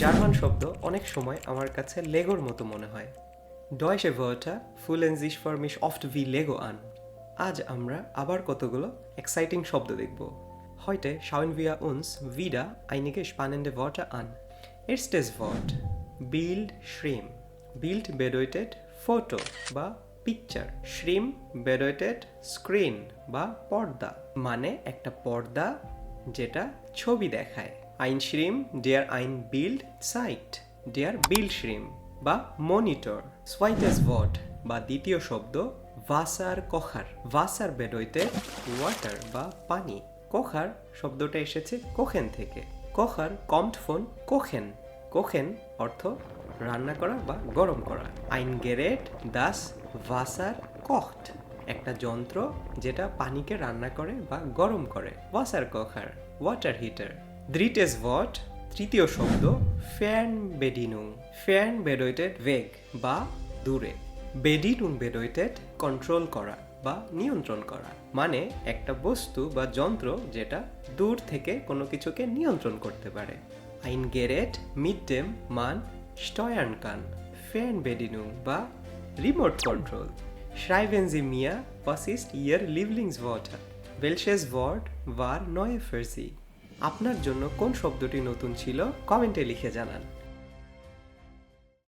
German শব্দ অনেক সময় আমার কাছে লেগোর মতো মনে হয়। Deutsche Wörter fühlen sich für mich oft wie Lego an. আজ আমরা আবার কতগুলো এক্সাইটিং শব্দ দেখব। Heute schauen wir uns wieder einige spannende Worte an. Erstes Wort: Bildschirm. Bild bedeutet Foto বা পিকচার, Schirm bedeutet স্ক্রিন বা পর্দা, মানে একটা পর্দা যেটা ছবি দেখায়। Ein Schirm, der ein Bild zeigt. Der Bildschirm বা মনিটর। Zweites Wort বা দ্বিতীয় শব্দ Wasserkocher. Wasser bedeutet ওয়াটার বা পানি। কোখার শব্দটা এসেছে কোখেন থেকে। কোখার kommt von kochen. কোখেন অর্থ রান্না করা বা গরম করা। Ein Gerät, das Wasser kocht. একটা যন্ত্র যেটা পানিকে রান্না করে বা গরম করে। Wasserkocher, water heater. Drittes Wort, তৃতীয় শব্দ Fernbedienung. Fern bedeutet Weg বা দূরে। Bedienung bedeutet কন্ট্রোল করা বা নিয়ন্ত্রণ করা, মানে একটা বস্তু বা যন্ত্র যেটা দূর থেকে কোনো কিছুকে নিয়ন্ত্রণ করতে পারে। Ein Gerät, mit dem man steuern kann. Fernbedienung বা Remote Control. Schreiben Sie mir, was ist Ihr Lieblingswort? Welches Wort war neu für Sie? আপনার জন্য কোন শব্দটি নতুন ছিল কমেন্টে লিখে জানান।